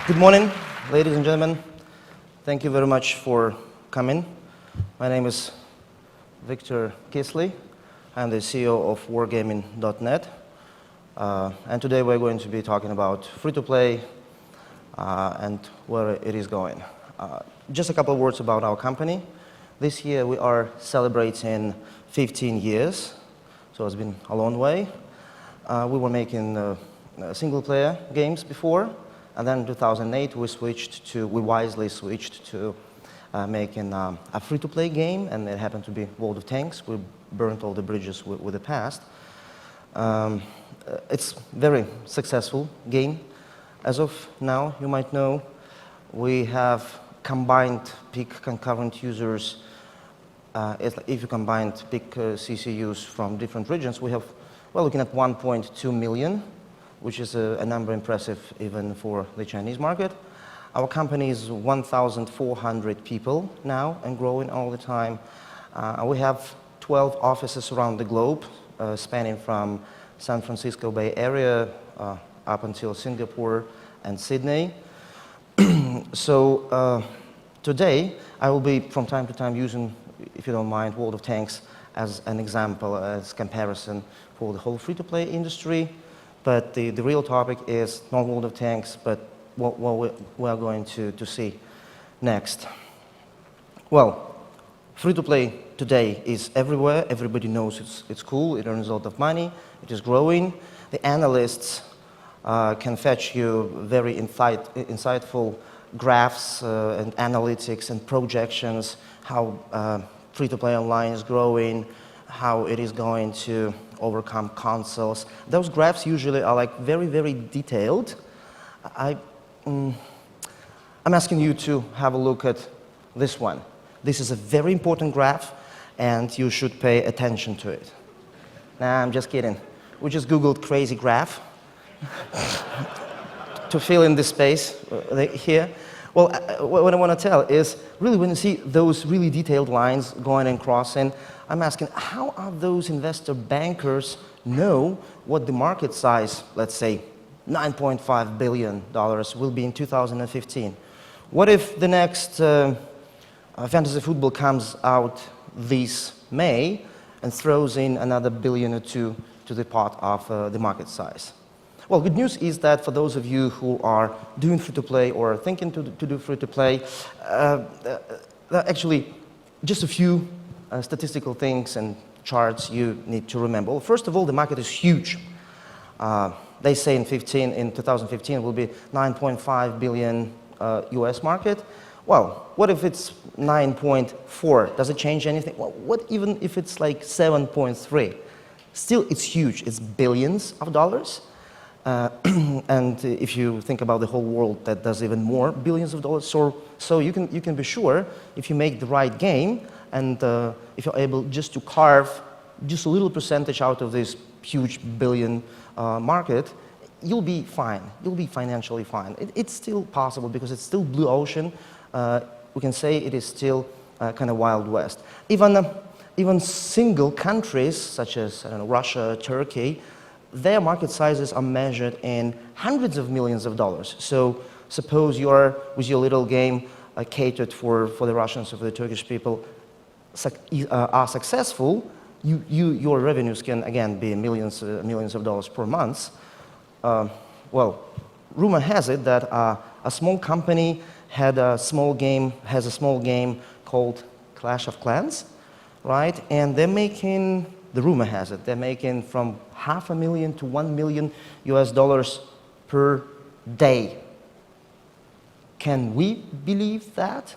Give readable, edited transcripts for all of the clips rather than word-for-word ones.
Good morning, ladies and gentlemen. Thank you very much for coming. My name is Victor Kislyi. I'm the CEO of Wargaming.net. And today we're going to be talking about free-to-play and where it is going. Just a couple of words about our company. This year we are celebrating 15 years, so it's been a long way. We were making single-player games before, and then in 2008 we wisely switched to making a free-to-play game, and it happened to be World of Tanks. We burnt all the bridges with the past. It's a very successful game. As of now, you might know, we have combined peak concurrent users. If you combined peak CCUs from different regions, we're looking at 1.2 million, which is a number impressive even for the Chinese market. Our company is 1,400 people now and growing all the time. We have 12 offices around the globe, spanning from San Francisco Bay Area up until Singapore and Sydney. So today I will be from time to time using, if you don't mind, World of Tanks as an example, as comparison for the whole free-to-play industry. But the real topic is not World of Tanks, but what we are going to see next. Well, free-to-play today is everywhere. Everybody knows it's cool. It earns a lot of money. It is growing. The analysts can fetch you very insightful graphs and analytics and projections, how free-to-play online is growing, how it is going to overcome consoles. Those graphs usually are like very, very detailed. I'm asking you to have a look at this one. This is a very important graph, and you should pay attention to it. Nah, I'm just kidding. We just Googled crazy graph to fill in this space here. Well, what I want to tell is, really, when you see those really detailed lines going and crossing, I'm asking, how are those investor bankers know what the market size, let's say, $9.5 billion will be in 2015? What if the next fantasy football comes out this May and throws in another billion or two to the pot of the market size? Well, good news is that for those of you who are doing free-to-play or thinking to do free-to-play, actually just a few statistical things and charts you need to remember. Well, first of all, the market is huge. They say in 2015 will be 9.5 billion US market. Well, what if it's 9.4? Does it change anything? Well, what even if it's like 7.3? Still, it's huge. It's billions of dollars. And if you think about the whole world, that does even more billions of dollars. So you can be sure, if you make the right game, and if you're able just to carve just a little percentage out of this huge billion market, you'll be fine. You'll be financially fine. It's still possible because it's still blue ocean. We can say it is still kind of Wild West. Even single countries such as, I don't know, Russia, Turkey, their market sizes are measured in hundreds of millions of dollars. So suppose you're, with your little game catered for the Russians or for the Turkish people, are successful, your revenues can, again, be millions of dollars per month. Well, rumor has it that a small company has a small game called Clash of Clans, right? And they're making, the rumor has it, they're making from $500,000 to $1 million US per day. Can we believe that?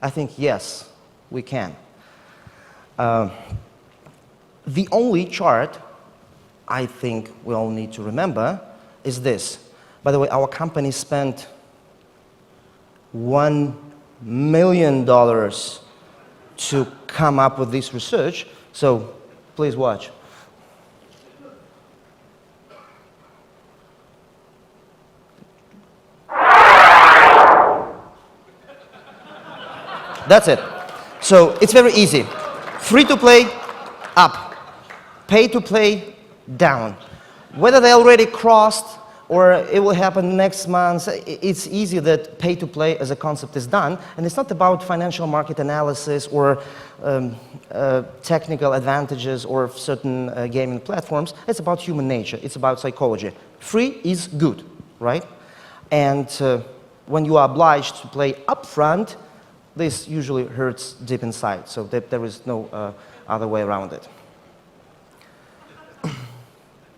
I think yes, we can. The only chart I think we all need to remember is this. By the way, our company spent $1 million to come up with this research, so please watch. That's it. So it's very easy. Free to play, up. Pay to play, down. Whether they already crossed or it will happen next month. It's easy that pay-to-play as a concept is done, and it's not about financial market analysis or technical advantages or certain gaming platforms. It's about human nature. It's about psychology. Free is good, right? And when you are obliged to play upfront, this usually hurts deep inside, so there is no other way around it.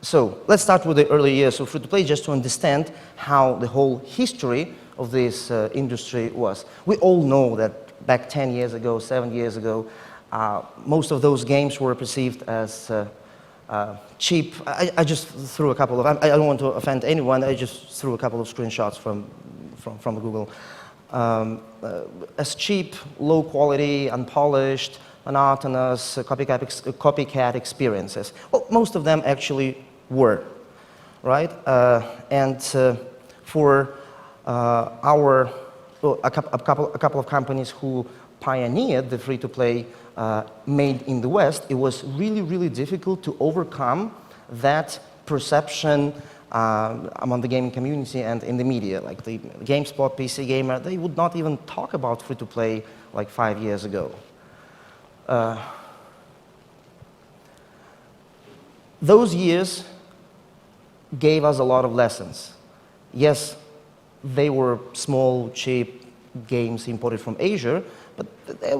So let's start with the early years of free-to-play just to understand how the whole history of this industry was. We all know that back 10 years ago, 7 years ago, most of those games were perceived as cheap. I just threw a couple of, I don't want to offend anyone, I just threw a couple of screenshots from Google. As cheap, low quality, unpolished, monotonous, copycat experiences. Well, most of them actually were, right? For a couple of companies who pioneered the free-to-play made in the West, it was really, really difficult to overcome that perception among the gaming community and in the media. Like the GameSpot, PC Gamer, they would not even talk about free-to-play like 5 years ago. Those years gave us a lot of lessons. Yes, they were small, cheap games imported from Asia, but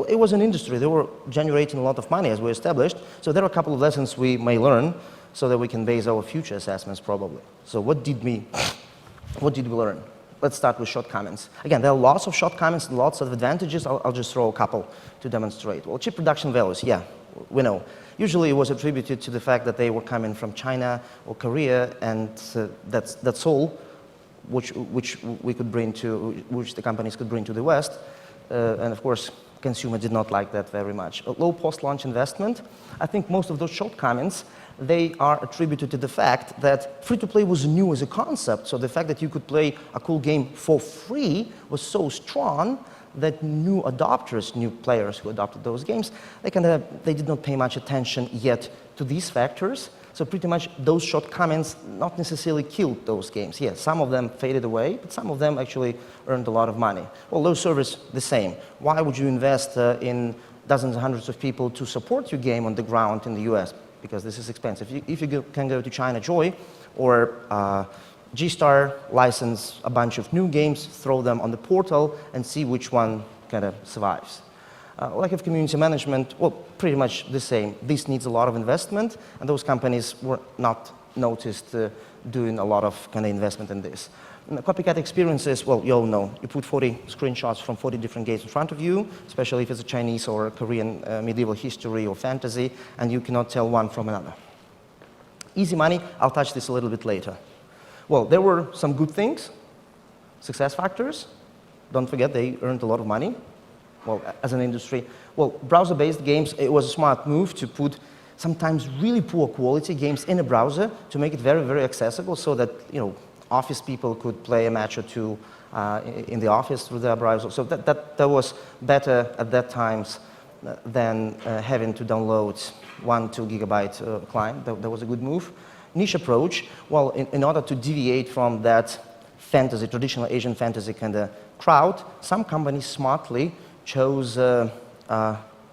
it was an industry. They were generating a lot of money, as we established. So there are a couple of lessons we may learn so that we can base our future assessments, probably. So what did we learn? Let's start with shortcomings. Again, there are lots of shortcomings and lots of advantages. I'll just throw a couple to demonstrate. Well, cheap production values, yeah, we know. Usually it was attributed to the fact that they were coming from China or Korea, and that's all which the companies could bring to the West. And of course, consumer did not like that very much. A low post-launch investment. I think most of those shortcomings, they are attributed to the fact that free-to-play was new as a concept. So the fact that you could play a cool game for free was so strong that new adopters, new players who adopted those games, they did not pay much attention yet to these factors. So pretty much those shortcomings not necessarily killed those games. Yes, some of them faded away, but some of them actually earned a lot of money. Well, low service, the same. Why would you invest in dozens and hundreds of people to support your game on the ground in the US? Because this is expensive. If you can go to China Joy or G-Star, license a bunch of new games, throw them on the portal, and see which one kind of survives. Lack of community management, well, pretty much the same. This needs a lot of investment, and those companies were not noticed doing a lot of kind of investment in this. And copycat experiences, well, you all know. You put 40 screenshots from 40 different games in front of you, especially if it's a Chinese or Korean medieval history or fantasy, and you cannot tell one from another. Easy money, I'll touch this a little bit later. Well, there were some good things, success factors. Don't forget, they earned a lot of money, well, as an industry. Well, browser-based games, it was a smart move to put sometimes really poor quality games in a browser to make it very, very accessible so that, you know, office people could play a match or two in the office through their browser. So that was better at that time than having to download 1-2 gigabyte client. That was a good move. Niche approach, well, in order to deviate from that fantasy, traditional Asian fantasy kind of crowd, some companies smartly chose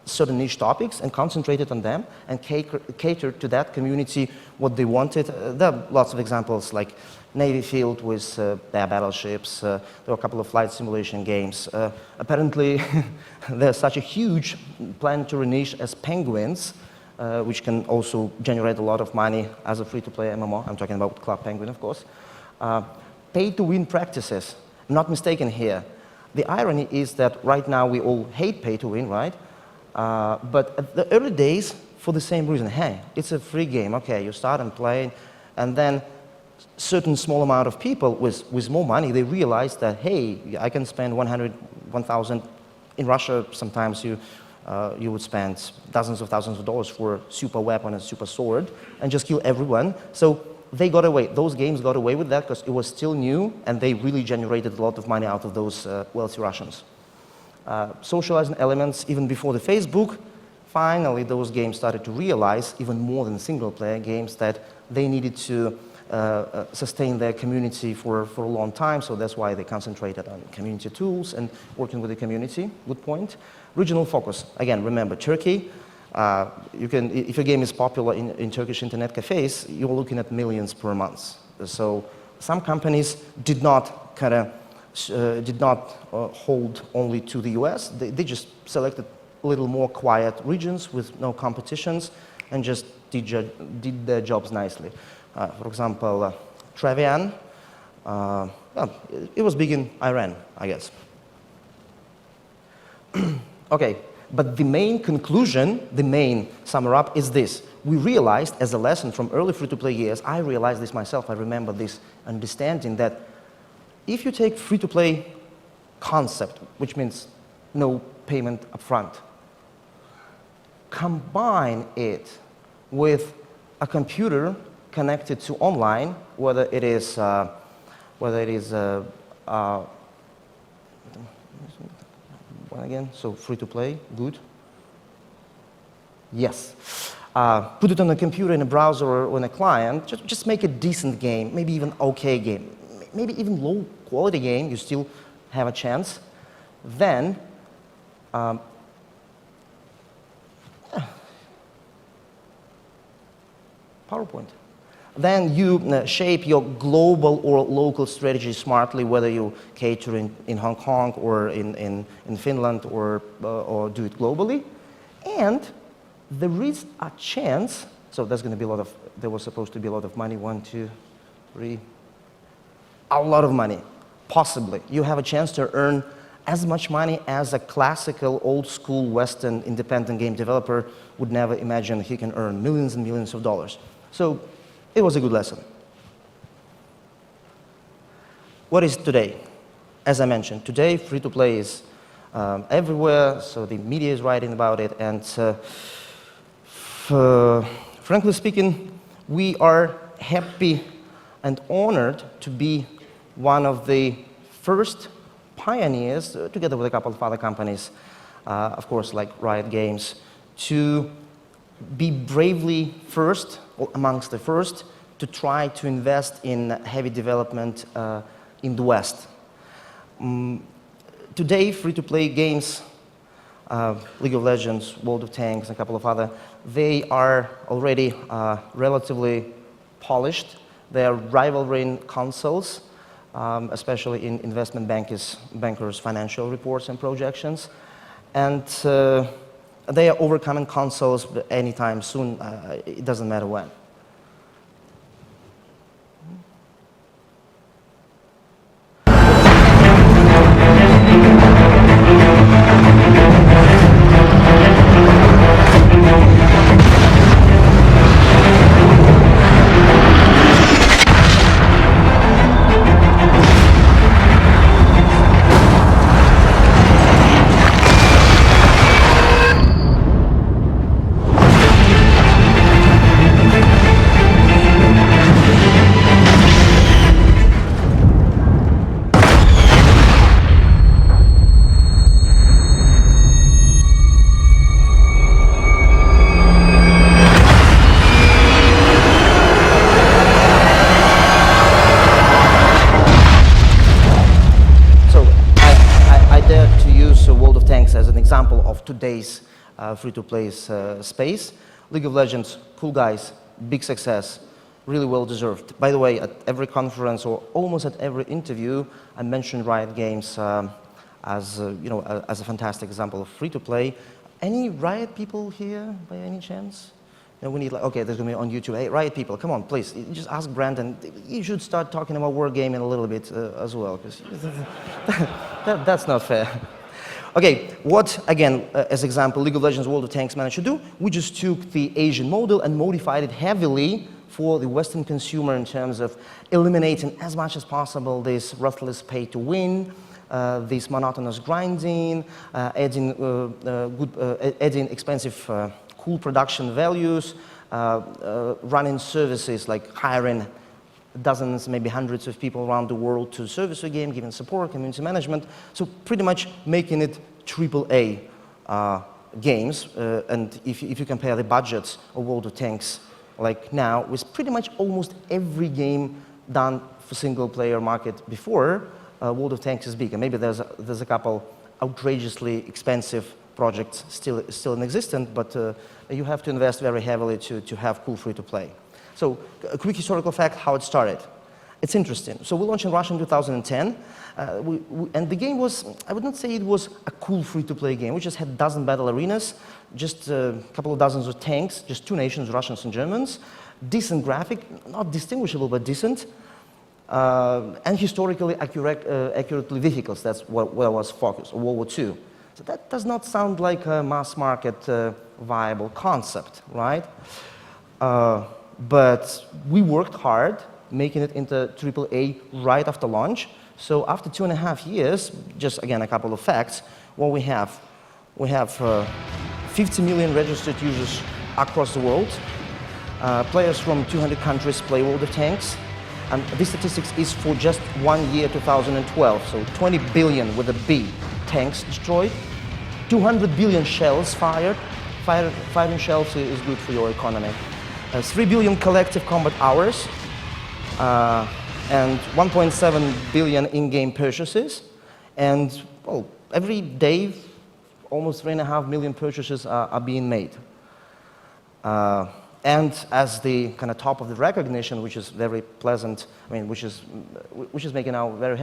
certain niche topics and concentrated on them and catered to that community what they wanted. There are lots of examples like Navy Field with their battleships. There were a couple of flight simulation games. Apparently, there's such a huge planetary niche as penguins, which can also generate a lot of money as a free-to-play MMO. I'm talking about Club Penguin, of course. Pay-to-win practices. I'm not mistaken here. The irony is that right now we all hate pay-to-win, right? But at the early days, for the same reason, hey, it's a free game. Okay, you start and play, and then certain small amount of people with more money, they realize that, hey, I can spend 100, 1,000. In Russia, sometimes you would spend dozens of thousands of dollars for a super weapon and super sword and just kill everyone. So they got away. Those games got away with that because it was still new, and they really generated a lot of money out of those wealthy Russians. Socializing elements, even before the Facebook, finally those games started to realize, even more than single-player games, that they needed to sustain their community for a long time, so that's why they concentrated on community tools and working with the community. Good point. Regional focus. Again, remember, Turkey, if your game is popular in Turkish internet cafes, you're looking at millions per month. So some companies did not hold only to the US. They just selected a little more quiet regions with no competitions and just did their jobs nicely. For example, Trevian, well, it was big in Iran, I guess. Okay, but the main conclusion, the main sum up is this. We realized as a lesson from early free-to-play years, I realized this myself, I remember this understanding that if you take free-to-play concept, which means no payment upfront, combine it with a computer connected to online, whether it is again, so free-to-play, good. Yes. Put it on a computer, in a browser, or on a client. Just make a decent game, maybe even okay game, maybe even low-quality game. You still have a chance. Then, PowerPoint. Then you shape your global or local strategy smartly, whether you cater in Hong Kong or in Finland or do it globally. And there is a chance, so there's going to be there was supposed to be a lot of money, 1, 2, 3, a lot of money, possibly. You have a chance to earn as much money as a classical, old-school, Western independent game developer would never imagine he can earn millions and millions of dollars. So it was a good lesson. What is today? As I mentioned, today free-to-play is everywhere, so the media is writing about it, and frankly speaking, we are happy and honored to be one of the first pioneers, together with a couple of other companies, of course, like Riot Games, to be bravely first, or amongst the first, to try to invest in heavy development in the West. Today, free-to-play games, League of Legends, World of Tanks, and a couple of other, they are already relatively polished. They are rivaling consoles, especially in investment bankers' financial reports and projections. And they are overcoming consoles anytime soon, it doesn't matter when. Today's free-to-play space. League of Legends, cool guys, big success, really well deserved. By the way, at every conference or almost at every interview, I mentioned Riot Games as a fantastic example of free-to-play. Any Riot people here by any chance? No, we need okay, there's going to be on YouTube. Hey, Riot people, come on, please. You just ask Brandon. You should start talking about Wargaming a little bit as well, because that's not fair. Okay, what, again, as example, League of Legends World of Tanks managed to do, we just took the Asian model and modified it heavily for the Western consumer in terms of eliminating as much as possible this ruthless pay-to-win, this monotonous grinding, adding expensive, cool production values, running services like hiring dozens, maybe hundreds of people around the world to service your game, giving support, community management. So pretty much making it AAA games. And if you compare the budgets of World of Tanks like now, with pretty much almost every game done for single-player market before, World of Tanks is big. And maybe there's a couple outrageously expensive projects still in existence, but you have to invest very heavily to have cool free-to-play. So a quick historical fact, how it started. It's interesting. So we launched in Russia in 2010, and the game was, I would not say it was a cool free-to-play game. We just had a dozen battle arenas, just a couple of dozens of tanks, just two nations, Russians and Germans, decent graphic, not distinguishable, but decent, and historically accurately vehicles. That's where I was focused, World War II. So that does not sound like a mass-market viable concept, right? But we worked hard, making it into AAA right after launch. So after 2.5 years, just again a couple of facts, what we have 50 million registered users across the world. Players from 200 countries play World of Tanks. And this statistics is for just 1 year, 2012. So 20 billion with a B tanks destroyed, 200 billion shells fired. Firing shells is good for your economy. 3 billion collective combat hours, and 1.7 billion in-game purchases. And well, every day, almost 3.5 million purchases are being made. And as the kind of top of the recognition, which is very pleasant, I mean, which is making us very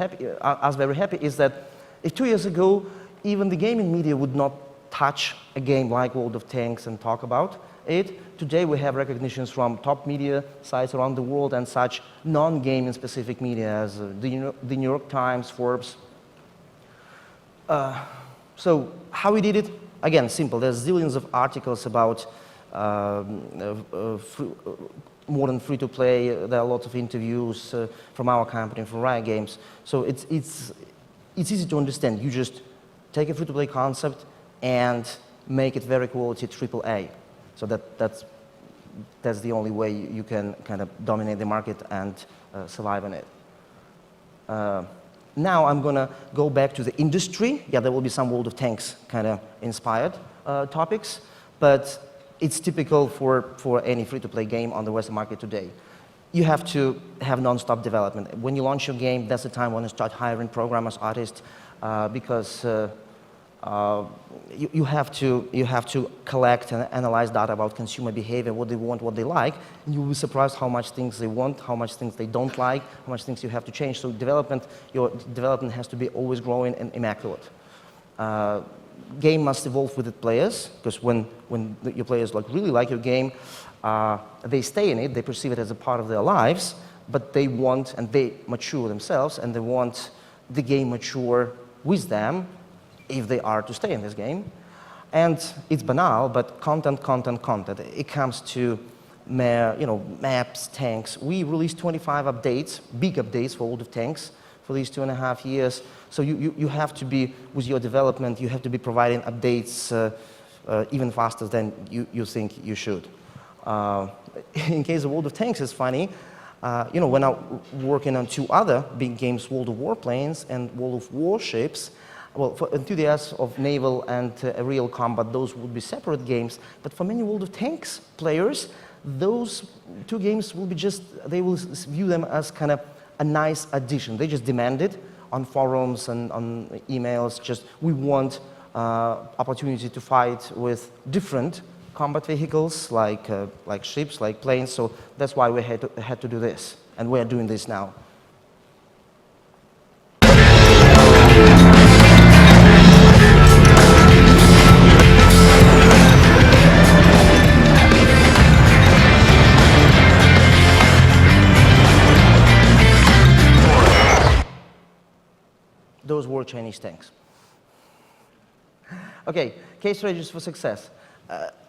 happy, is that if 2 years ago, even the gaming media would not touch a game like World of Tanks and talk about it, today we have recognitions from top media sites around the world and such non-gaming specific media as the New York Times, Forbes. So how we did it? Again, simple. There's zillions of articles about modern free-to-play. There are lots of interviews from our company, from Riot Games. So it's easy to understand. You just take a free-to-play concept and make it very quality AAA. So that's the only way you can kind of dominate the market and survive in it. Now I'm going to go back to the industry. Yeah, there will be some World of Tanks kind of inspired topics, but it's typical for any free-to-play game on the Western market today. You have to have non-stop development. When you launch your game, that's the time when you start hiring programmers, artists, because you have to collect and analyze data about consumer behavior, what they want, what they like, and you'll be surprised how much things they want, how much things they don't like, how much things you have to change. So your development has to be always growing and immaculate. Game must evolve with the players, because when your players really like your game, they stay in it, they perceive it as a part of their lives, but they want, and they mature themselves, and they want the game mature with them, if they are to stay in this game. And it's banal, but content. It comes to maps, tanks. We released 25 updates, big updates for World of Tanks for these 2.5 years. So you have to be, with your development, you have to be providing updates even faster than you think you should. In case of World of Tanks, it's funny. We're now working on 2 other big games, World of Warplanes and World of Warships. Well, for enthusiasts of naval and aerial combat, those would be separate games. But for many World of Tanks players, those 2 games will be they will view them as kind of a nice addition. They just demand it on forums and on emails. We want opportunity to fight with different combat vehicles, like ships, like planes. So that's why we had to do this, and we are doing this now. Those were Chinese tanks. Okay, case strategies for success.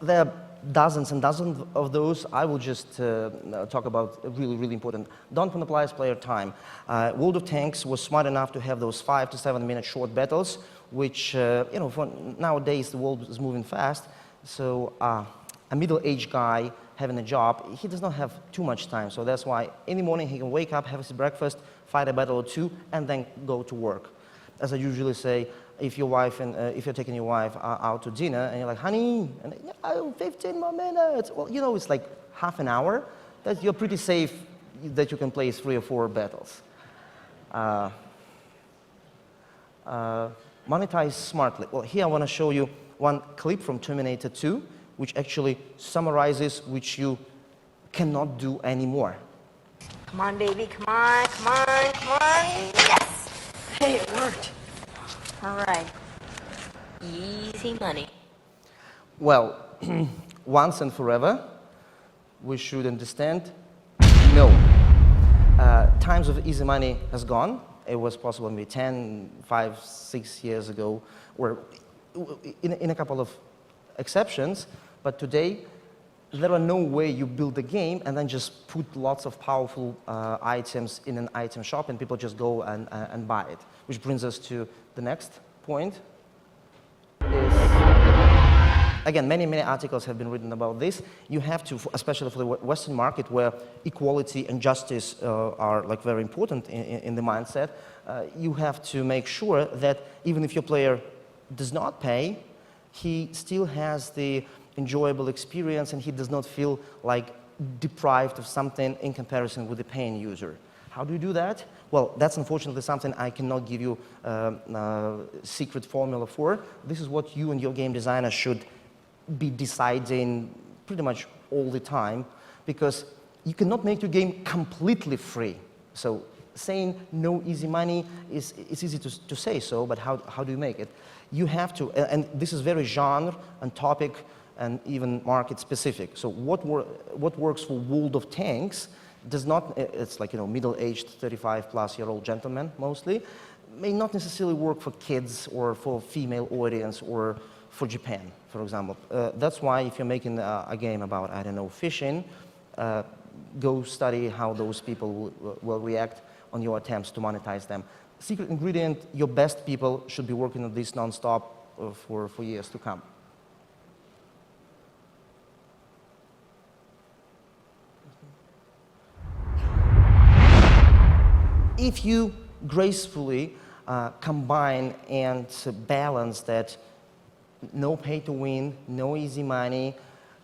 There are dozens and dozens of those. I will just talk about really important. Don't monopolize player time. World of Tanks was smart enough to have those 5 to 7 minute short battles, which, for nowadays the world is moving fast. So a middle-aged guy having a job, he does not have too much time. So that's why in the morning he can wake up, have his breakfast, fight a battle or 2, and then go to work. As I usually say, if your wife and if you're taking your wife out to dinner and you're like, honey, and 15 more minutes. Well, it's like half an hour, that you're pretty safe that you can play 3 or 4 battles. Monetize smartly. Well, here I want to show you one clip from Terminator 2, which actually summarizes which you cannot do anymore. Come on, baby, come on, come on, come on. Yes! Hey, it worked. All right. Easy money. Well, once and forever, we should understand, no. Times of easy money has gone. It was possible maybe 10, 5, 6 years ago, or in a couple of exceptions, but today, there are no way you build a game and then just put lots of powerful items in an item shop and people just go and buy it. Which brings us to the next point. Again, many articles have been written about this. You have to, especially for the Western market, where equality and justice are like very important in the mindset, you have to make sure that even if your player does not pay, he still has the enjoyable experience and he does not feel like deprived of something in comparison with the paying user. How do you do that? Well, that's unfortunately something I cannot give you a secret formula for. This is what you and your game designer should be deciding pretty much all the time, because you cannot make your game completely free. So saying no easy money it's easy to say so, but how do you make it? You have to, and this is very genre and topic and even market specific. So what works for World of Tanks does not, it's like, middle-aged 35-plus-year-old gentlemen mostly, may not necessarily work for kids or for female audience or for Japan, for example. That's why if you're making a game about, I don't know, fishing, go study how those people will react on your attempts to monetize them. Secret ingredient, your best people should be working on this non-stop for years to come. If you gracefully combine and balance that no pay to win, no easy money,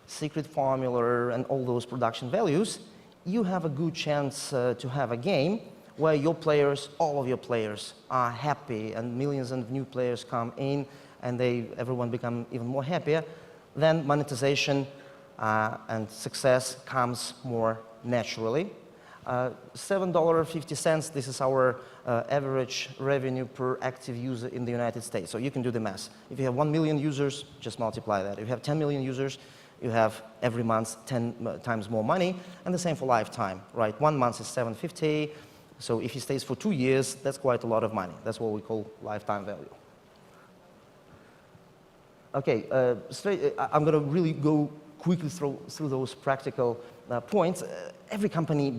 secret formula, and all those production values, you have a good chance to have a game where your players, all of your players, are happy and millions of new players come in and everyone become even more happier. Then monetization and success comes more naturally. $7.50, this is our average revenue per active user in the United States. So you can do the math. If you have 1 million users, just multiply that. If you have 10 million users, you have every month 10 times more money, and the same for lifetime, right? 1 month is $7.50, so if he stays for 2 years, that's quite a lot of money. That's what we call lifetime value. Okay, I'm going to really go quickly through those practical points. Every company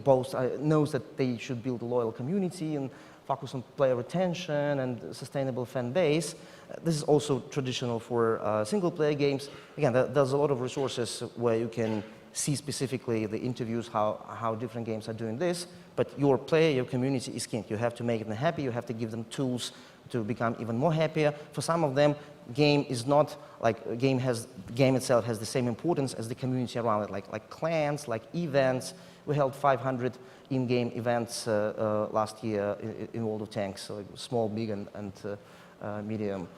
knows that they should build a loyal community and focus on player retention and sustainable fan base. This is also traditional for single-player games. Again, there's a lot of resources where you can see specifically the interviews, how different games are doing this. But your player, your community is king. You have to make them happy. You have to give them tools to become even more happier. For some of them, game is not like the game itself has the same importance as the community around it, like clans, like events. We held 500 in-game events last year in World of Tanks, so small, big, and medium.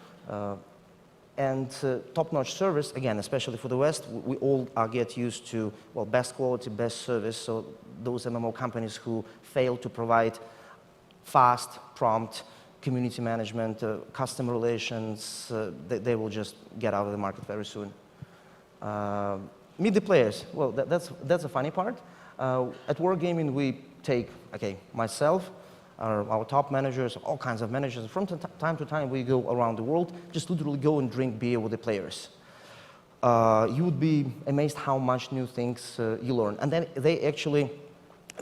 And top-notch service, again, especially for the West, we all get used to, well, best quality, best service. So those MMO companies who fail to provide fast, prompt community management, customer relations, they will just get out of the market very soon. Meet the players. Well, that's a funny part. At Wargaming, we take, myself, our top managers, all kinds of managers. From time to time, we go around the world, just literally go and drink beer with the players. You would be amazed how much new things you learn. And then they actually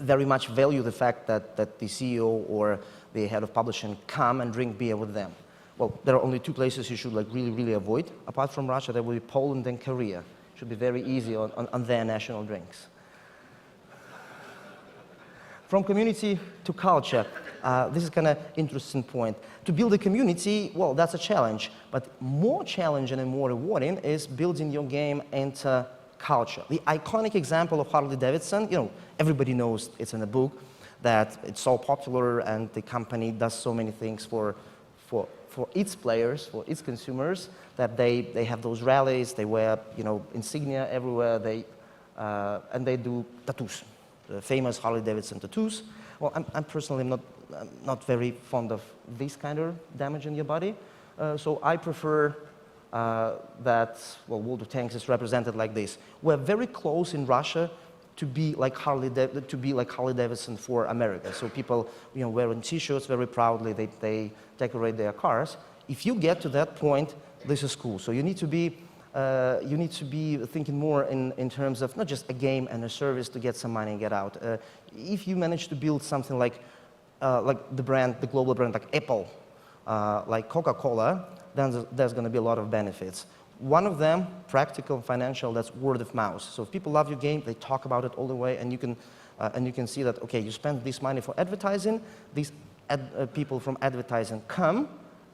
very much value the fact that the CEO or the head of publishing come and drink beer with them. Well, there are only 2 places you should really avoid. Apart from Russia, there will be Poland and Korea. It should be very easy on their national drinks. From community to culture, this is kind of interesting point. To build a community, well, that's a challenge. But more challenging and more rewarding is building your game into culture. The iconic example of Harley Davidson, you know, everybody knows it's in the book, that it's so popular and the company does so many things for its players, for its consumers, that they have those rallies, they wear, you know, insignia everywhere, and they do tattoos, the famous Harley Davidson tattoos. Well, I'm personally not very fond of this kind of damage in your body, so I prefer that, well, World of Tanks is represented like this. We're very close in Russia to be like Harley Davidson for America. So people, you know, wearing T-shirts very proudly, they decorate their cars. If you get to that point, this is cool. So you need to be thinking more in terms of not just a game and a service to get some money and get out. If you manage to build something like the global brand like Apple, like Coca-Cola, then there's going to be a lot of benefits. One of them, practical, financial, that's word of mouth. So if people love your game, they talk about it all the way, and you can see that, okay, you spend this money for advertising, these people from advertising come,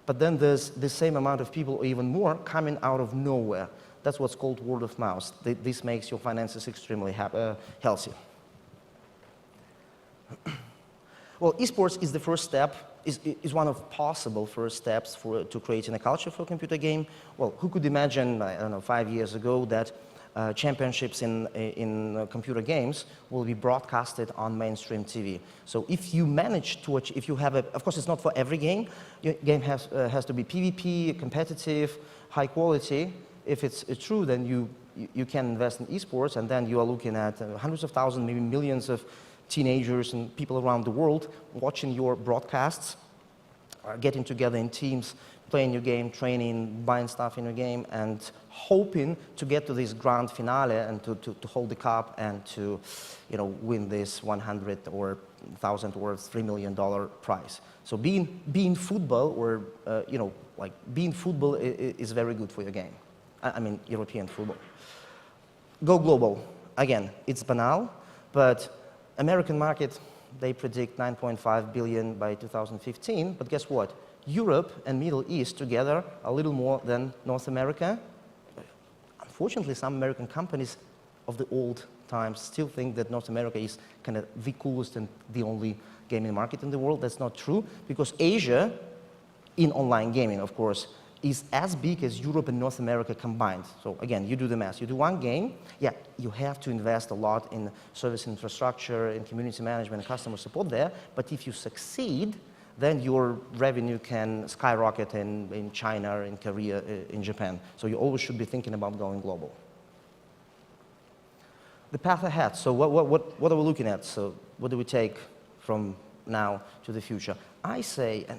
but then there's the same amount of people, or even more, coming out of nowhere. That's what's called word of mouth. This makes your finances extremely healthy. Well, esports is the first step, is one of possible first steps to creating a culture for a computer game. Well, who could imagine, I don't know, 5 years ago that championships in computer games will be broadcasted on mainstream TV. So if you manage to, if you have of course it's not for every game, your game has to be PvP, competitive, high quality. If it's true, then you can invest in esports, and then you are looking at hundreds of thousands, maybe millions of teenagers and people around the world watching your broadcasts, getting together in teams, playing your game, training, buying stuff in your game, and hoping to get to this grand finale and to hold the cup and to, you know, win this 100 or 1,000 or $3 million prize. So being football, or you know, like being football is very good for your game. I mean, European football. Go global. Again, it's banal, but American market, they predict 9.5 billion by 2015, but guess what? Europe and Middle East together a little more than North America. Unfortunately, some American companies of the old times still think that North America is kind of the coolest and the only gaming market in the world. That's not true, because Asia, in online gaming, of course, is as big as Europe and North America combined. So again, you do the math. You do one game, yeah, you have to invest a lot in service infrastructure, in community management, and customer support there, but if you succeed, then your revenue can skyrocket in China, in Korea, in Japan. So you always should be thinking about going global. The path ahead. So what are we looking at? So what do we take from now to the future? I say, and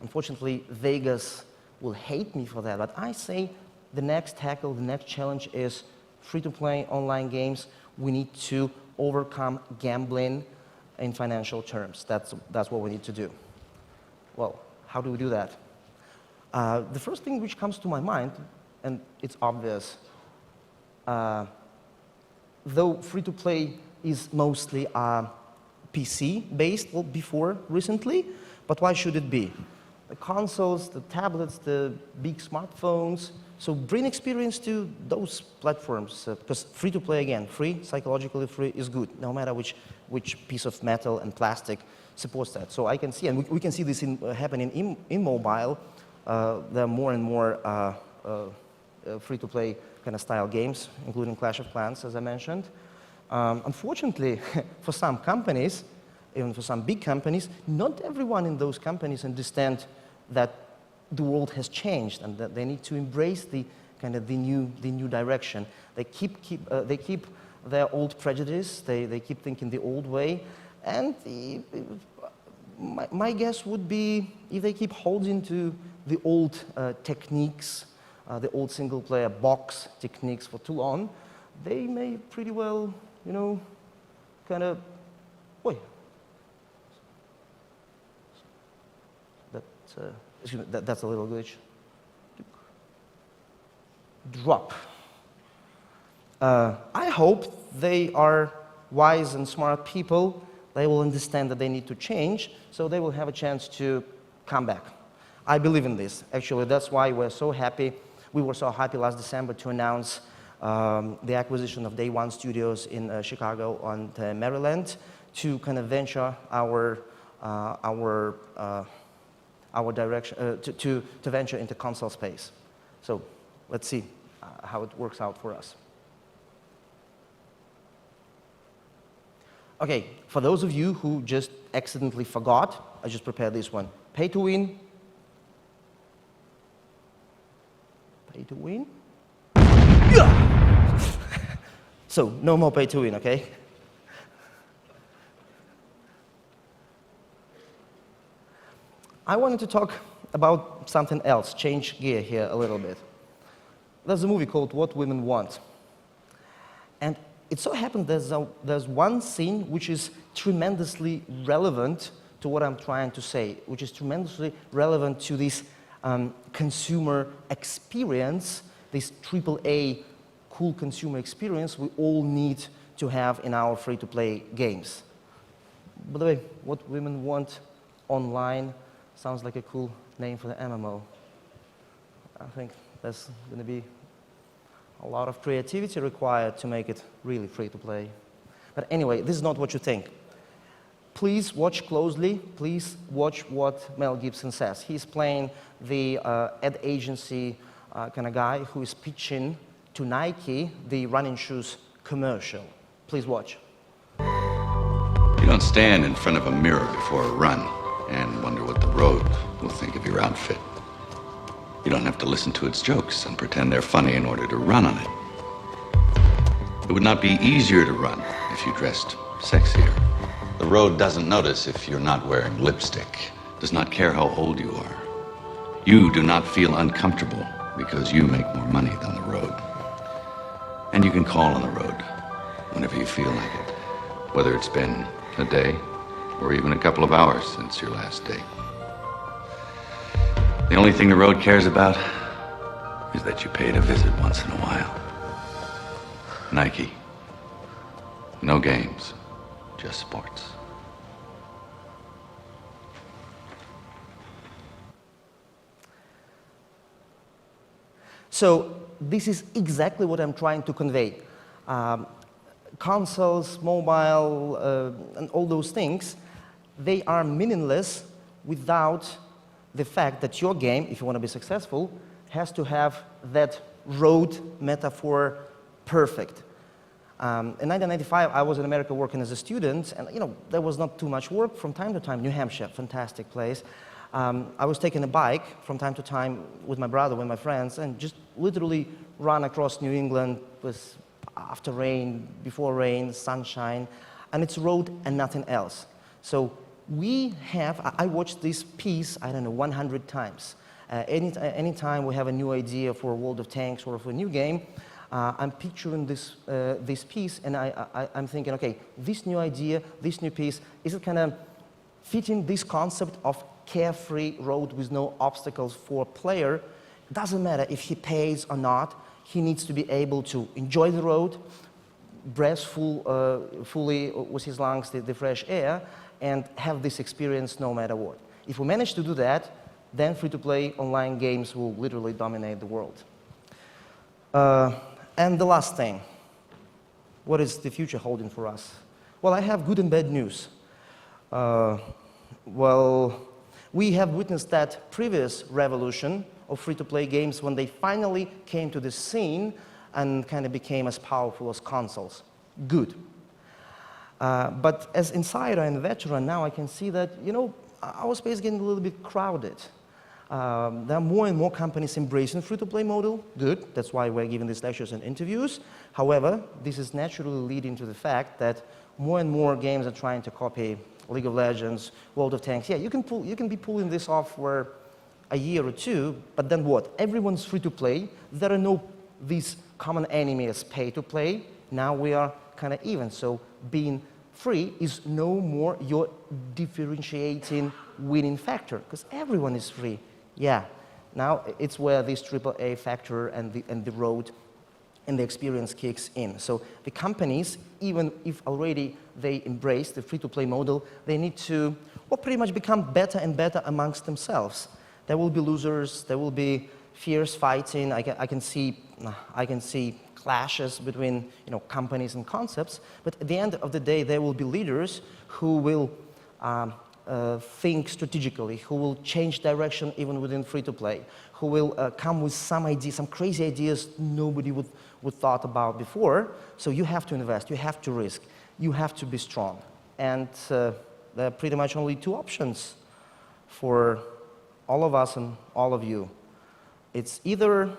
unfortunately, Vegas will hate me for that, but I say the next tackle, the next challenge is free-to-play online games. We need to overcome gambling in financial terms. That's what we need to do. Well, how do we do that? The first thing which comes to my mind, and it's obvious, though free-to-play is mostly PC-based, well, before recently, but why should it be? The consoles, the tablets, the big smartphones. So bring experience to those platforms, because free-to-play, again, free, psychologically free is good, no matter which piece of metal and plastic supports that. So I can see, and we can see this happening in mobile. There are more and more free-to-play kind of style games, including Clash of Clans, as I mentioned. Unfortunately, for some companies, even for some big companies, not everyone in those companies understand that the world has changed and that they need to embrace the kind of the new direction. They keep their old prejudice. They keep thinking the old way, and my guess would be if they keep holding to the old techniques, the old single-player box techniques for too long, they may pretty well, you know, kind of, wait. That's a little glitch. Drop. I hope they are wise and smart people. They will understand that they need to change, so they will have a chance to come back. I believe in this. Actually, that's why we're so happy. We were so happy last December to announce the acquisition of Day One Studios in Chicago and Maryland to kind of venture our direction, to venture into console space. So let's see how it works out for us. Okay, for those of you who just accidentally forgot, I just prepared this one. Pay to win. Pay to win. Yeah! So, no more pay to win, okay? I wanted to talk about something else, change gear here a little bit. There's a movie called What Women Want. And it so happens there's one scene which is tremendously relevant to what I'm trying to say, which is tremendously relevant to this consumer experience, this AAA cool consumer experience we all need to have in our free-to-play games. By the way, What Women Want Online sounds like a cool name for the MMO. I think there's going to be a lot of creativity required to make it really free-to-play. But anyway, this is not what you think. Please watch closely. Please watch what Mel Gibson says. He's playing the ad agency kind of guy who is pitching to Nike the running shoes commercial. Please watch. You don't stand in front of a mirror before a run and wonder what the road will think of your outfit. You don't have to listen to its jokes and pretend they're funny in order to run on it. It would not be easier to run if you dressed sexier. The road doesn't notice if you're not wearing lipstick, does not care how old you are. You do not feel uncomfortable because you make more money than the road. And you can call on the road whenever you feel like it, whether it's been a day or even a couple of hours since your last date. The only thing the road cares about is that you paid a visit once in a while. Nike. No games, just sports. So this is exactly what I'm trying to convey. Consoles, mobile, and all those things, they are meaningless without the fact that your game, if you want to be successful, has to have that road metaphor perfect. In 1995, I was in America working as a student, and there was not too much work. From time to time, New Hampshire, fantastic place. I was taking a bike from time to time with my brother, with my friends, and just literally run across New England with after rain, before rain, sunshine, and it's road and nothing else. So I watched this piece, I don't know, 100 times. Anytime we have a new idea for World of Tanks or for a new game, I'm picturing this piece, and I'm thinking, okay, this new idea, this new piece, is it kind of fitting this concept of carefree road with no obstacles for a player? Doesn't matter if he pays or not, he needs to be able to enjoy the road, breathe fully with his lungs the fresh air, and have this experience no matter what. If we manage to do that, then free-to-play online games will literally dominate the world. And the last thing, what is the future holding for us? Well, I have good and bad news. Well, we have witnessed that previous revolution of free-to-play games when they finally came to the scene and kind of became as powerful as consoles. Good. But as insider and veteran now, I can see that, our space is getting a little bit crowded. There are more and more companies embracing free-to-play model. Good. That's why we're giving these lectures and interviews. However, this is naturally leading to the fact that more and more games are trying to copy League of Legends, World of Tanks. Yeah, you can be pulling this off for a year or two, but then what? Everyone's free-to-play. There are no these common enemies pay-to-play. Now we are kind of even. So being free is no more your differentiating winning factor, because everyone is free. Yeah, now it's where this AAA factor and the road and the experience kicks in. So the companies, even if already they embrace the free-to-play model, they need to, well, pretty much become better and better amongst themselves. There will be losers, there will be fierce fighting. I can see clashes between companies and concepts, but at the end of the day, there will be leaders who will think strategically, who will change direction even within free-to-play, who will come with some ideas, some crazy ideas nobody would thought about before. So you have to invest, you have to risk, you have to be strong. And there are pretty much only two options for all of us and all of you. It's either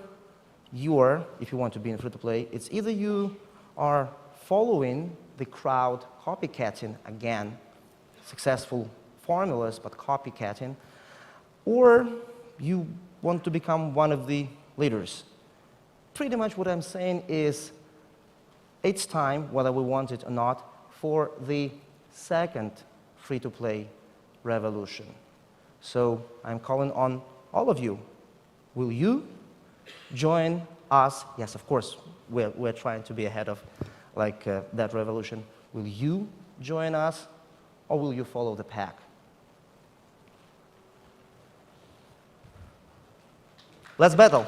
you are, if you want to be in free-to-play, it's either you are following the crowd, copycatting, again, successful formulas, but copycatting, or you want to become one of the leaders. Pretty much what I'm saying is it's time, whether we want it or not, for the second free-to-play revolution. So I'm calling on all of you. Will you join us? Yes, of course, we're trying to be ahead of that revolution. Will you join us, or will you follow the pack? Let's battle.